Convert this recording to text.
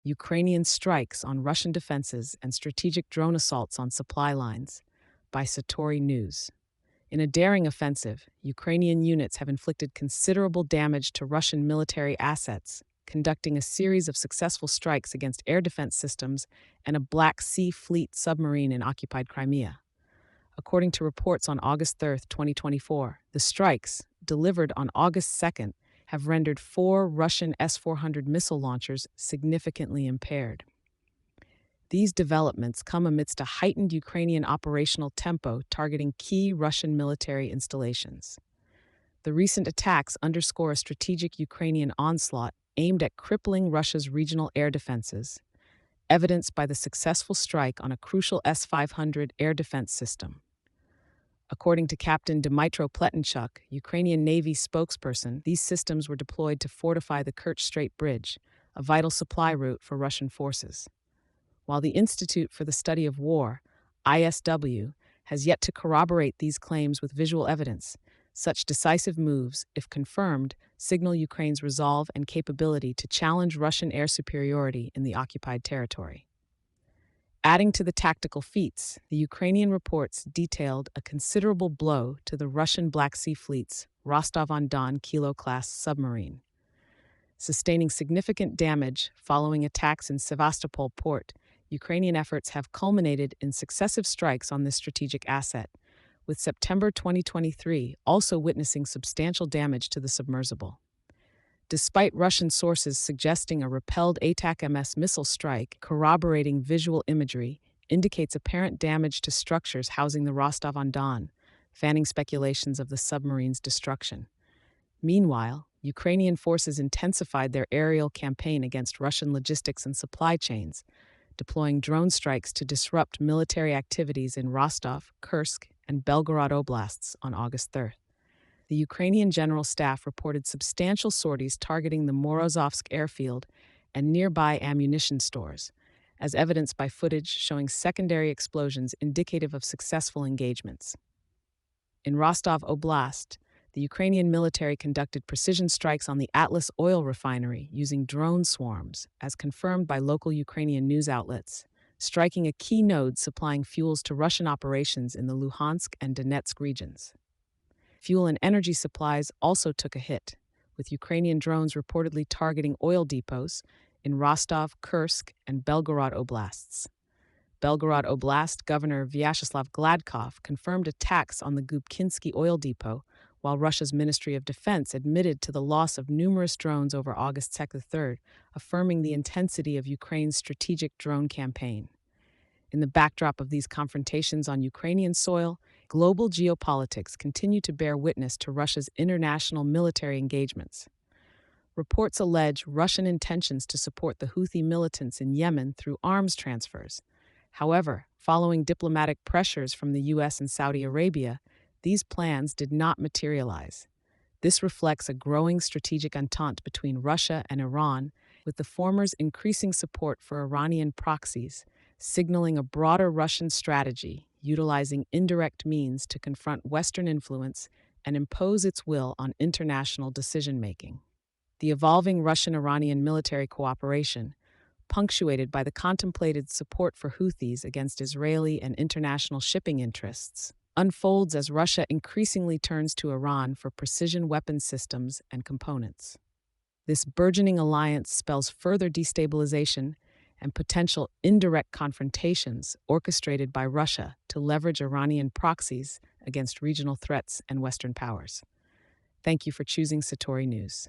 Ukrainian strikes on Russian defenses and strategic drone assaults on supply lines, by Satori News. In a daring offensive, Ukrainian units have inflicted considerable damage to Russian military assets, conducting a series of successful strikes against air defense systems and a Black Sea Fleet submarine in occupied Crimea. According to reports on August 3, 2024, the strikes, delivered on August 2nd, have rendered 4 Russian S-400 missile launchers significantly impaired. These developments come amidst a heightened Ukrainian operational tempo targeting key Russian military installations. The recent attacks underscore a strategic Ukrainian onslaught aimed at crippling Russia's regional air defenses, evidenced by the successful strike on a crucial S-500 air defense system. According to Captain Dmytro Pletenchuk, Ukrainian Navy spokesperson, these systems were deployed to fortify the Kerch Strait Bridge, a vital supply route for Russian forces. While the Institute for the Study of War, ISW, has yet to corroborate these claims with visual evidence, such decisive moves, if confirmed, signal Ukraine's resolve and capability to challenge Russian air superiority in the occupied territory. Adding to the tactical feats, the Ukrainian reports detailed a considerable blow to the Russian Black Sea Fleet's Rostov-on-Don Kilo-class submarine. Sustaining significant damage following attacks in Sevastopol port, Ukrainian efforts have culminated in successive strikes on this strategic asset, with September 2023 also witnessing substantial damage to the submersible. Despite Russian sources suggesting a repelled ATAC-MS missile strike, corroborating visual imagery indicates apparent damage to structures housing the Rostov-on-Don, fanning speculations of the submarine's destruction. Meanwhile, Ukrainian forces intensified their aerial campaign against Russian logistics and supply chains, deploying drone strikes to disrupt military activities in Rostov, Kursk, and Belgorod oblasts on August 3rd. The Ukrainian General Staff reported substantial sorties targeting the Morozovsk airfield and nearby ammunition stores, as evidenced by footage showing secondary explosions indicative of successful engagements. In Rostov Oblast, the Ukrainian military conducted precision strikes on the Atlas oil refinery using drone swarms, as confirmed by local Ukrainian news outlets, striking a key node supplying fuels to Russian operations in the Luhansk and Donetsk regions. Fuel and energy supplies also took a hit, with Ukrainian drones reportedly targeting oil depots in Rostov, Kursk, and Belgorod oblasts. Belgorod Oblast Governor Vyacheslav Gladkov confirmed attacks on the Gubkinsky oil depot, while Russia's Ministry of Defense admitted to the loss of numerous drones over August 2nd, affirming the intensity of Ukraine's strategic drone campaign. In the backdrop of these confrontations on Ukrainian soil, global geopolitics continue to bear witness to Russia's international military engagements. Reports allege Russian intentions to support the Houthi militants in Yemen through arms transfers. However, following diplomatic pressures from the US and Saudi Arabia, these plans did not materialize. This reflects a growing strategic entente between Russia and Iran, with the former's increasing support for Iranian proxies, signaling a broader Russian strategy utilizing indirect means to confront Western influence and impose its will on international decision-making. The evolving Russian-Iranian military cooperation, punctuated by the contemplated support for Houthis against Israeli and international shipping interests, unfolds as Russia increasingly turns to Iran for precision weapons systems and components. This burgeoning alliance spells further destabilization and potential indirect confrontations orchestrated by Russia to leverage Iranian proxies against regional threats and Western powers. Thank you for choosing Satori News.